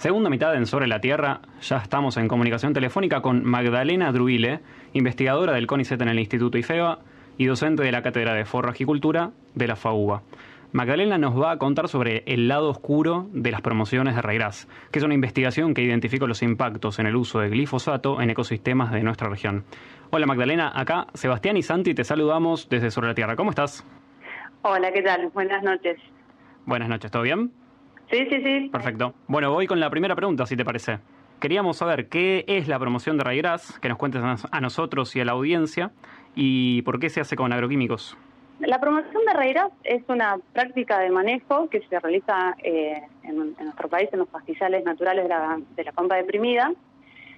Segunda mitad en Sobre la Tierra, ya estamos en comunicación telefónica con Magdalena Druile, investigadora del CONICET en el Instituto IFEBA y docente de la Cátedra de Forrajicultura de la FAUBA. Magdalena nos va a contar sobre el lado oscuro de las promociones de Raigras, que es una investigación que identifica los impactos en el uso de glifosato en ecosistemas de nuestra región. Hola Magdalena, acá Sebastián y Santi te saludamos desde Sobre la Tierra. ¿Cómo estás? Hola, ¿qué tal? Buenas noches. Buenas noches, ¿todo bien? Sí. Perfecto. Bueno, voy con la primera pregunta, si te parece. Queríamos saber qué es la promoción de Raigras, que nos cuentes a nosotros y a la audiencia, y por qué se hace con agroquímicos. La promoción de Raigras es una práctica de manejo que se realiza en nuestro país, en los pastizales naturales de la pampa deprimida,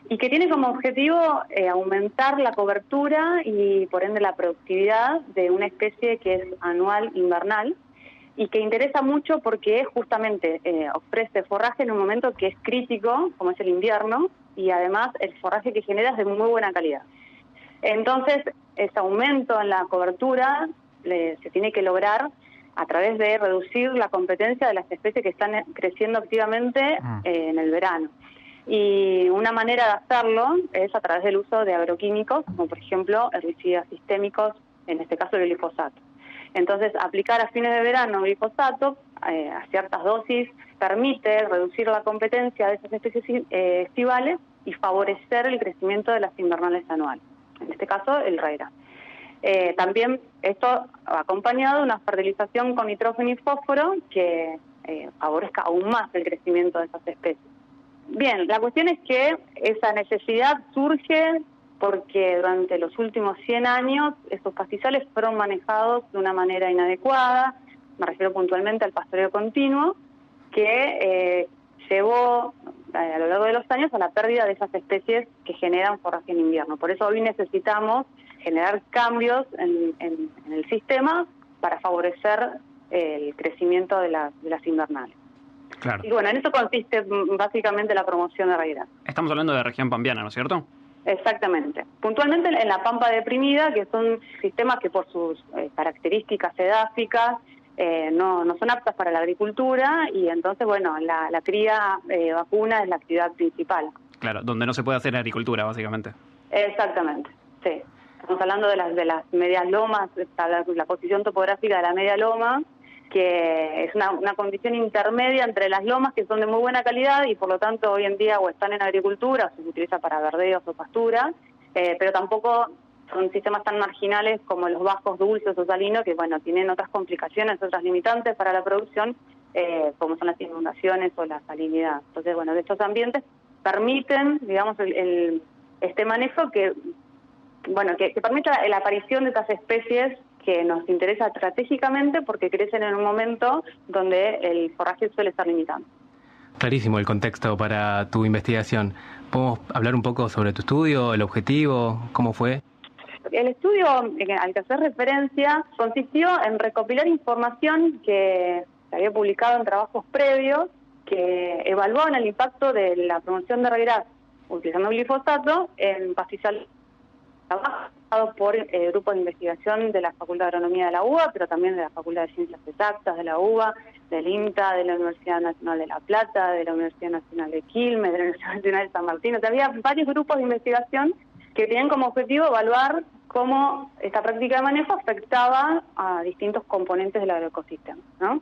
y que tiene como objetivo aumentar la cobertura y, por ende, la productividad de una especie que es anual invernal, y que interesa mucho porque justamente ofrece forraje en un momento que es crítico, como es el invierno, y además el forraje que genera es de muy buena calidad. Entonces, ese aumento en la cobertura se tiene que lograr a través de reducir la competencia de las especies que están creciendo activamente en el verano. Y una manera de hacerlo es a través del uso de agroquímicos, como por ejemplo herbicidas sistémicos, en este caso el glifosato. Entonces, aplicar a fines de verano glifosato a ciertas dosis permite reducir la competencia de esas especies estivales y favorecer el crecimiento de las invernales anuales, en este caso el Raigras. También esto acompañado de una fertilización con nitrógeno y fósforo que favorezca aún más el crecimiento de esas especies. Bien, la cuestión es que esa necesidad surge porque durante los últimos 100 años esos pastizales fueron manejados de una manera inadecuada, me refiero puntualmente al pastoreo continuo, que llevó a lo largo de los años a la pérdida de esas especies que generan forraje en invierno. Por eso hoy necesitamos generar cambios en el sistema para favorecer el crecimiento de las invernales. Claro. Y bueno, en eso consiste básicamente la promoción de Raigras. Estamos hablando de región pampeana, ¿no es cierto? Exactamente. Puntualmente en la pampa deprimida, que son sistemas que por sus características edáficas no son aptas para la agricultura, y entonces, bueno, la cría vacuna es la actividad principal. Claro, donde no se puede hacer agricultura, básicamente. Exactamente, sí. Estamos hablando de las medias lomas, la posición topográfica de la media loma, que es una condición intermedia entre las lomas, que son de muy buena calidad y por lo tanto hoy en día o están en agricultura o se utiliza para verdeos o pastura, pero tampoco son sistemas tan marginales como los bajos dulces o salinos, que bueno, tienen otras complicaciones, otras limitantes para la producción, como son las inundaciones o la salinidad. Entonces, bueno, de estos ambientes permiten, digamos, este manejo que permita la aparición de estas especies que nos interesa estratégicamente porque crecen en un momento donde el forraje suele estar limitado. Clarísimo el contexto para tu investigación. ¿Podemos hablar un poco sobre tu estudio, el objetivo, cómo fue? El estudio al que hacer referencia consistió en recopilar información que se había publicado en trabajos previos que evaluaban el impacto de la promoción de Raigras utilizando glifosato en pastizales trabajados por grupos de investigación de la Facultad de Agronomía de la UBA, pero también de la Facultad de Ciencias Exactas de la UBA, del INTA, de la Universidad Nacional de La Plata, de la Universidad Nacional de Quilmes, de la Universidad Nacional de San Martín. O sea, había varios grupos de investigación que tenían como objetivo evaluar cómo esta práctica de manejo afectaba a distintos componentes del agroecosistema, ¿no?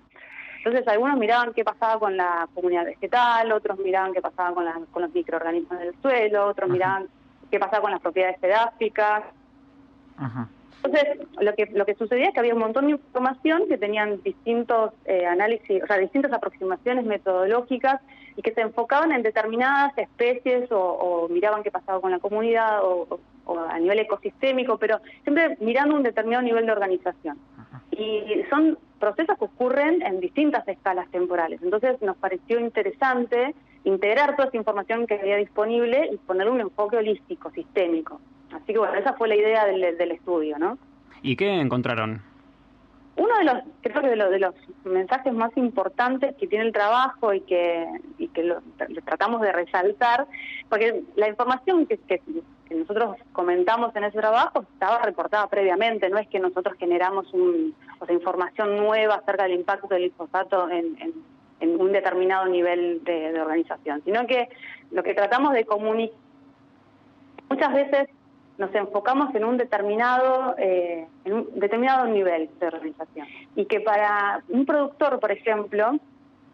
Entonces, algunos miraban qué pasaba con la comunidad vegetal, otros miraban qué pasaba con los microorganismos del suelo, otros miraban qué pasaba con las propiedades edáficas. Entonces, lo que sucedía es que había un montón de información que tenían distintos análisis, o sea, distintas aproximaciones metodológicas y que se enfocaban en determinadas especies o miraban qué pasaba con la comunidad o a nivel ecosistémico, pero siempre mirando un determinado nivel de organización. Y son procesos que ocurren en distintas escalas temporales. Entonces, nos pareció interesante integrar toda esa información que había disponible y ponerle un enfoque holístico, sistémico. Así que bueno, esa fue la idea del estudio, ¿no? ¿Y qué encontraron? Uno de los mensajes más importantes que tiene el trabajo y que lo tratamos de resaltar, porque la información que nosotros comentamos en ese trabajo estaba reportada previamente, no es que nosotros generamos información nueva acerca del impacto del glifosato en en un determinado nivel de organización, sino que lo que tratamos de comunicar, muchas veces nos enfocamos en un determinado nivel de organización, y que para un productor, por ejemplo,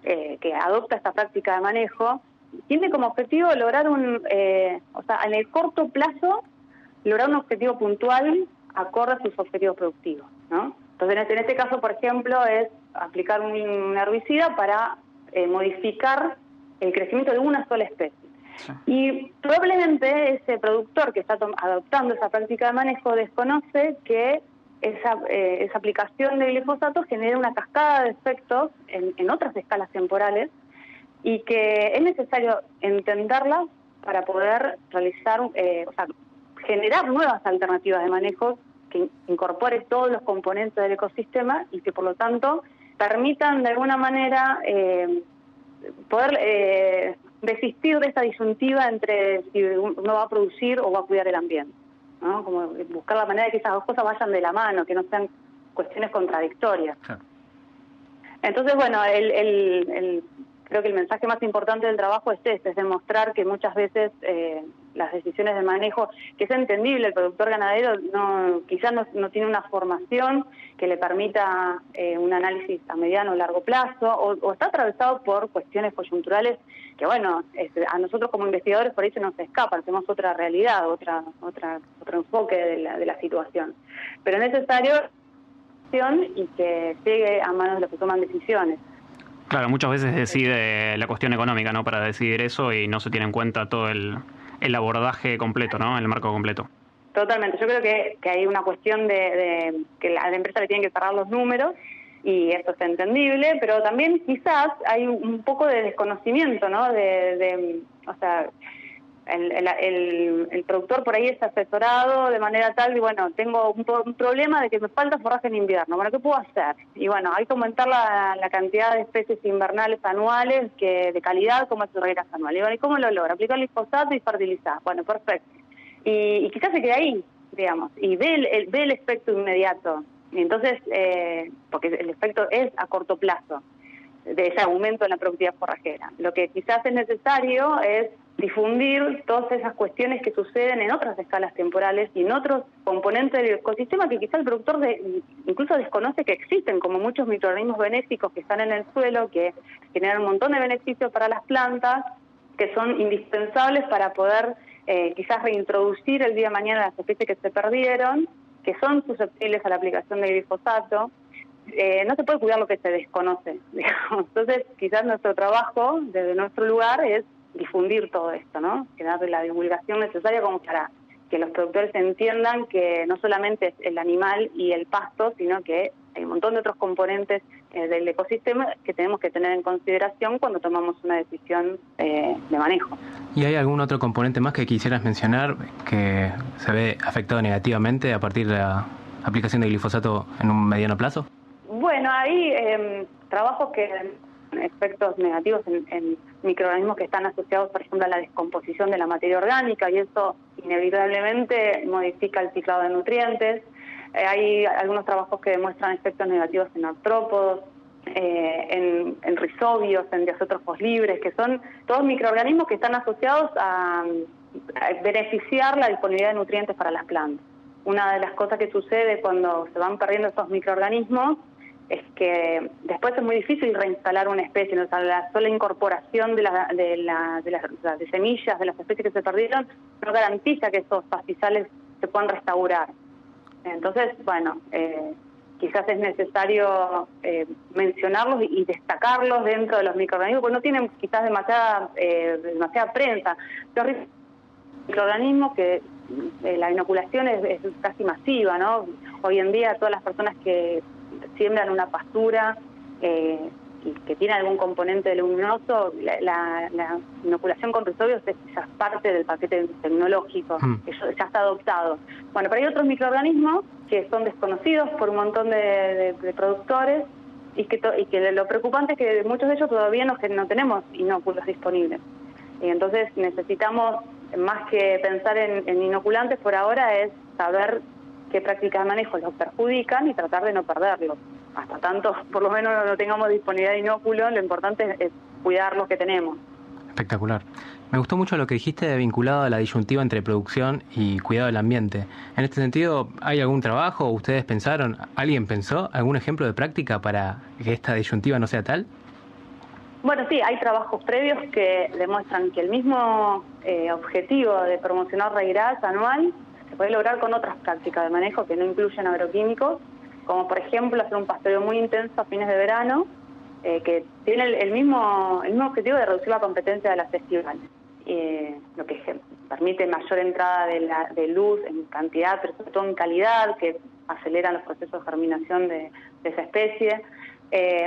que adopta esta práctica de manejo, tiene como objetivo lograr en el corto plazo, lograr un objetivo puntual acorde a sus objetivos productivos, ¿no? Entonces, en este caso, por ejemplo, es aplicar un herbicida para modificar el crecimiento de una sola especie. Sí. Y probablemente ese productor que está adoptando esa práctica de manejo desconoce que esa aplicación de glifosato genera una cascada de efectos en otras escalas temporales, y que es necesario entenderlas para poder realizar, generar nuevas alternativas de manejo que incorpore todos los componentes del ecosistema y que por lo tanto permitan de alguna manera poder desistir de esta disyuntiva entre si uno va a producir o va a cuidar el ambiente, ¿no? Como buscar la manera de que esas dos cosas vayan de la mano, que no sean cuestiones contradictorias. Claro. Entonces, bueno, creo que el mensaje más importante del trabajo es es demostrar que muchas veces las decisiones de manejo, que es entendible, el productor ganadero quizás no tiene una formación que le permita un análisis a mediano o largo plazo, o está atravesado por cuestiones coyunturales que, bueno, a nosotros como investigadores por ahí se nos escapan, tenemos otra realidad, otro enfoque de la situación. Pero es necesario y que llegue a manos de los que toman decisiones. Claro, muchas veces decide la cuestión económica, ¿no?, para decidir eso, y no se tiene en cuenta todo el abordaje completo, ¿no?, el marco completo. Totalmente. Yo creo que hay una cuestión de que la empresa le tiene que cerrar los números, y esto es entendible, pero también quizás hay un poco de desconocimiento, ¿no?, el productor por ahí es asesorado de manera tal, y bueno, tengo un problema de que me falta forraje en invierno, bueno, ¿qué puedo hacer? Y bueno, hay que aumentar la cantidad de especies invernales anuales de calidad como regueras anuales. Y bueno, ¿y cómo lo logra? Aplicar glifosato y fertilizar. Bueno, perfecto. Y quizás se queda ahí, digamos, y ve el efecto inmediato. Y entonces, porque el efecto es a corto plazo, de ese aumento en la productividad forrajera. Lo que quizás es necesario es difundir todas esas cuestiones que suceden en otras escalas temporales y en otros componentes del ecosistema que quizás el productor incluso desconoce que existen, como muchos microorganismos benéficos que están en el suelo, que generan un montón de beneficios para las plantas, que son indispensables para poder quizás reintroducir el día de mañana las especies que se perdieron, que son susceptibles a la aplicación de glifosato. No se puede cuidar lo que se desconoce, digamos. Entonces, quizás nuestro trabajo, desde nuestro lugar, es difundir todo esto, ¿no? Que darle la divulgación necesaria como para que los productores entiendan que no solamente es el animal y el pasto, sino que hay un montón de otros componentes del ecosistema que tenemos que tener en consideración cuando tomamos una decisión de manejo. ¿Y hay algún otro componente más que quisieras mencionar que se ve afectado negativamente a partir de la aplicación de glifosato en un mediano plazo? Bueno, hay trabajos que efectos negativos en microorganismos que están asociados, por ejemplo, a la descomposición de la materia orgánica, y eso inevitablemente modifica el ciclado de nutrientes. Hay algunos trabajos que demuestran efectos negativos en artrópodos, en rizobios, en diazótrofos libres, que son todos microorganismos que están asociados a beneficiar la disponibilidad de nutrientes para las plantas. Una de las cosas que sucede cuando se van perdiendo estos microorganismos es que después es muy difícil reinstalar una especie, ¿no? O sea, la sola incorporación de semillas de las especies que se perdieron no garantiza que esos pastizales se puedan restaurar. Entonces, bueno, quizás es necesario mencionarlos y destacarlos dentro de los microorganismos, porque no tienen quizás demasiada prensa. Los microorganismos que la inoculación es casi masiva, ¿no? Hoy en día todas las personas que siembran una pastura y que tiene algún componente leguminoso, la inoculación con rizobios es parte del paquete tecnológico, que ya está adoptado. Bueno, pero hay otros microorganismos que son desconocidos por un montón de productores y que lo preocupante es que muchos de ellos todavía no tenemos inóculos disponibles. Y entonces necesitamos, más que pensar en inoculantes por ahora, es saber qué prácticas de manejo los perjudican y tratar de no perderlos. hasta tanto, por lo menos no tengamos disponibilidad de inóculo, lo importante es cuidar los que tenemos. Espectacular. Me gustó mucho lo que dijiste vinculado a la disyuntiva entre producción y cuidado del ambiente. En este sentido, ¿hay algún trabajo? ¿Ustedes pensaron? ¿Alguien pensó? ¿Algún ejemplo de práctica para que esta disyuntiva no sea tal? Bueno, sí, hay trabajos previos que demuestran que el mismo objetivo de promocionar reirás anual se puede lograr con otras prácticas de manejo que no incluyen agroquímicos, como por ejemplo hacer un pastoreo muy intenso a fines de verano, que tiene el mismo objetivo de reducir la competencia de las estivales, lo que permite mayor entrada de luz en cantidad, pero sobre todo en calidad, que aceleran los procesos de germinación de esa especie,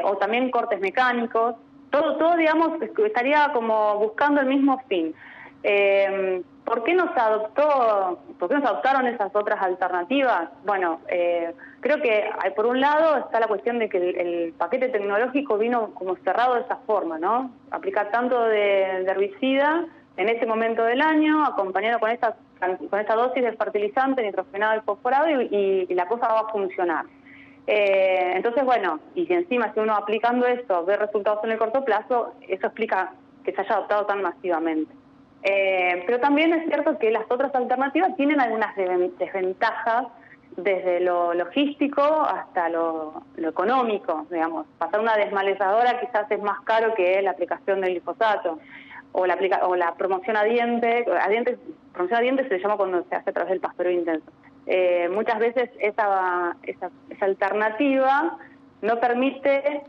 o también cortes mecánicos. Todo, digamos, estaría como buscando el mismo fin. ¿Por qué nos adoptaron esas otras alternativas? Bueno, creo que por un lado está la cuestión de que el paquete tecnológico vino como cerrado de esa forma, ¿no? Aplicar tanto de herbicida en ese momento del año, acompañado con esta dosis de fertilizante, nitrogenado y fosforado, y la cosa va a funcionar. Entonces, bueno, y si encima si uno aplicando esto ve resultados en el corto plazo, eso explica que se haya adoptado tan masivamente. Pero también es cierto que las otras alternativas tienen algunas desventajas desde lo logístico hasta lo económico, digamos. Pasar una desmalezadora quizás es más caro que la aplicación del glifosato, o la promoción a diente. Promoción a diente se le llama cuando se hace a través del pastoreo intenso. Muchas veces esa alternativa no permite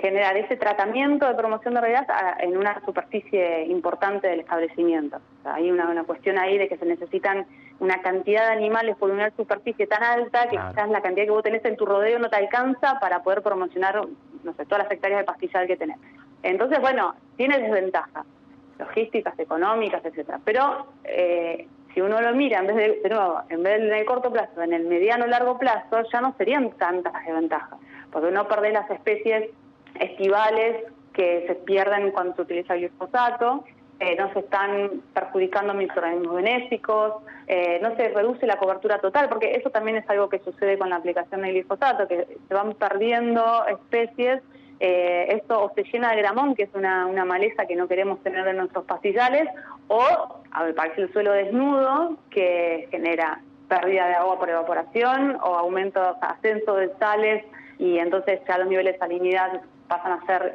generar ese tratamiento de promoción de reirás en una superficie importante del establecimiento. O sea, hay una cuestión ahí de que se necesitan una cantidad de animales por una superficie tan alta que quizás la cantidad que vos tenés en tu rodeo no te alcanza para poder promocionar, no sé, todas las hectáreas de pastizal que tenés. Entonces, bueno, tiene desventajas logísticas, económicas, etcétera. Pero si uno lo mira, en vez en el corto plazo, en el mediano o largo plazo, ya no serían tantas desventajas, porque no perdés las especies estivales que se pierden cuando se utiliza glifosato, no se están perjudicando microorganismos benéficos, no se reduce la cobertura total, porque eso también es algo que sucede con la aplicación del glifosato, que se van perdiendo especies. Esto o se llena de gramón, que es una maleza que no queremos tener en nuestros pastizales, o aparece el suelo desnudo, que genera pérdida de agua por evaporación o ascenso de sales, y entonces ya los niveles de salinidad pasan a ser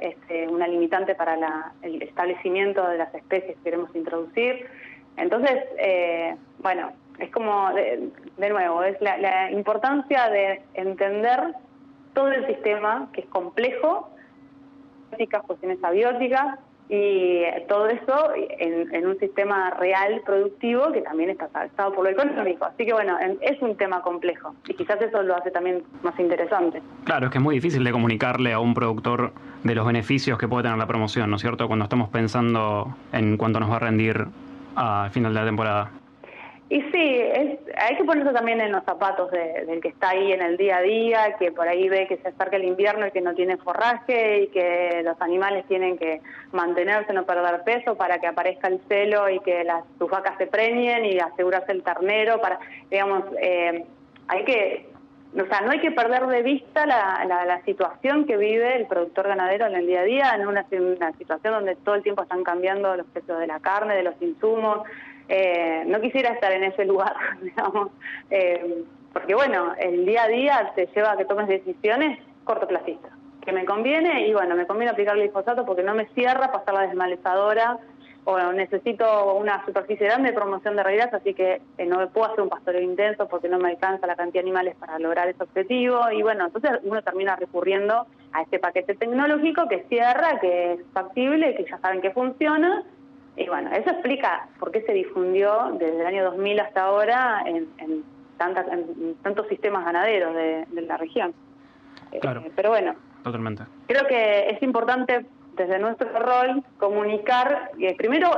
una limitante para el establecimiento de las especies que queremos introducir. Entonces, bueno, es como, de nuevo, es la importancia de entender todo el sistema, que es complejo, cuestiones abióticas, y todo eso en un sistema real, productivo, que también está atravesado por lo económico. Así que bueno, es un tema complejo, y quizás eso lo hace también más interesante. Claro, es que es muy difícil de comunicarle a un productor de los beneficios que puede tener la promoción, ¿no es cierto?, cuando estamos pensando en cuánto nos va a rendir al final de la temporada. Y sí, hay que ponerse también en los zapatos del que está ahí en el día a día, que por ahí ve que se acerca el invierno y que no tiene forraje, y que los animales tienen que mantenerse, no perder peso para que aparezca el celo y que sus vacas se preñen, y asegurarse el ternero digamos, no hay que perder de vista la situación que vive el productor ganadero en el día a día, en una situación donde todo el tiempo están cambiando los precios de la carne, de los insumos. No quisiera estar en ese lugar, digamos, porque bueno, el día a día te lleva a que tomes decisiones cortoplacistas, que me conviene, y bueno, me conviene aplicar el glifosato porque no me cierra pasar la desmalezadora, o necesito una superficie grande de promoción de reirás, así que no puedo hacer un pastoreo intenso porque no me alcanza la cantidad de animales para lograr ese objetivo. Y bueno, entonces uno termina recurriendo a este paquete tecnológico que cierra, que es factible, que ya saben que funciona. Y bueno, eso explica por qué se difundió desde el año 2000 hasta ahora en tantos sistemas ganaderos de la región. Claro, pero bueno, totalmente. Creo que es importante desde nuestro rol comunicar, primero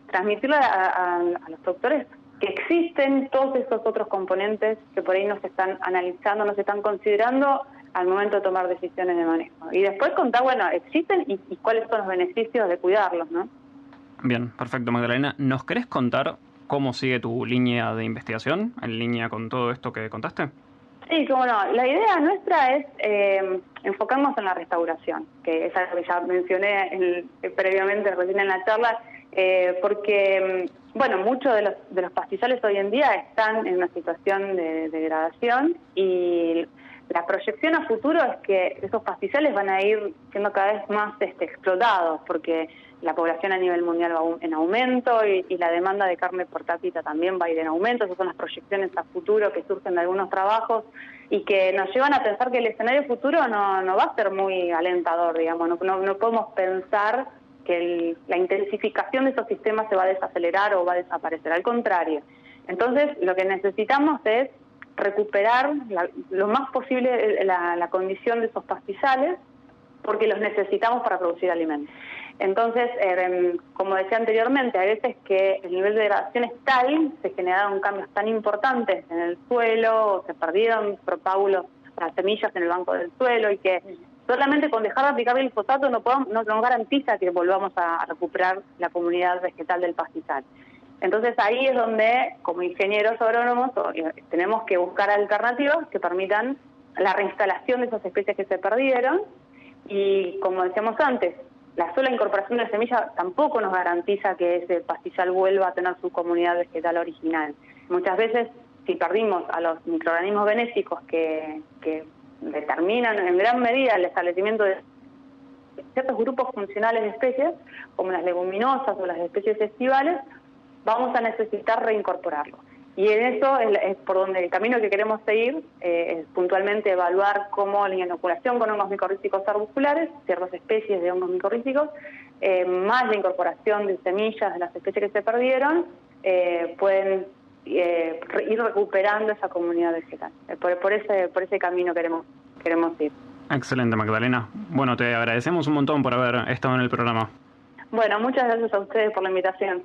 transmitirle a los productores que existen todos esos otros componentes que por ahí no se están analizando, no se están considerando al momento de tomar decisiones de manejo. Y después contar, bueno, existen y cuáles son los beneficios de cuidarlos, ¿no? Bien, perfecto, Magdalena. ¿Nos querés contar cómo sigue tu línea de investigación en línea con todo esto que contaste? Sí, cómo no. La idea nuestra es enfocarnos en la restauración, que es algo que ya mencioné previamente, recién en la charla, porque, bueno, muchos de los pastizales hoy en día están en una situación de degradación y la proyección a futuro es que esos pastizales van a ir siendo cada vez más explotados, porque la población a nivel mundial va en aumento y la demanda de carne por cápita también va a ir en aumento. Esas son las proyecciones a futuro que surgen de algunos trabajos y que nos llevan a pensar que el escenario futuro no va a ser muy alentador, digamos. No podemos pensar que la intensificación de esos sistemas se va a desacelerar o va a desaparecer. Al contrario. Entonces, lo que necesitamos es recuperar lo más posible la condición de esos pastizales, porque los necesitamos para producir alimentos. Entonces, como decía anteriormente, hay veces que el nivel de degradación es tal, se generaron cambios tan importantes en el suelo, o se perdieron propágulos, las semillas en el banco del suelo, y que solamente con dejar de aplicar el glifosato no garantiza que volvamos a recuperar la comunidad vegetal del pastizal. Entonces ahí es donde, como ingenieros agrónomos, tenemos que buscar alternativas que permitan la reinstalación de esas especies que se perdieron, y como decíamos antes, la sola incorporación de semilla tampoco nos garantiza que ese pastizal vuelva a tener su comunidad vegetal original. Muchas veces, si perdimos a los microorganismos benéficos que determinan en gran medida el establecimiento de ciertos grupos funcionales de especies, como las leguminosas o las especies estivales, vamos a necesitar reincorporarlo. Y en eso es por donde el camino que queremos seguir, es puntualmente evaluar cómo la inoculación con hongos micorrízicos arbusculares, ciertas especies de hongos micorrízicos, más la incorporación de semillas de las especies que se perdieron, pueden ir recuperando esa comunidad vegetal. Por ese camino queremos ir. Excelente, Magdalena. Bueno, te agradecemos un montón por haber estado en el programa. Bueno, muchas gracias a ustedes por la invitación.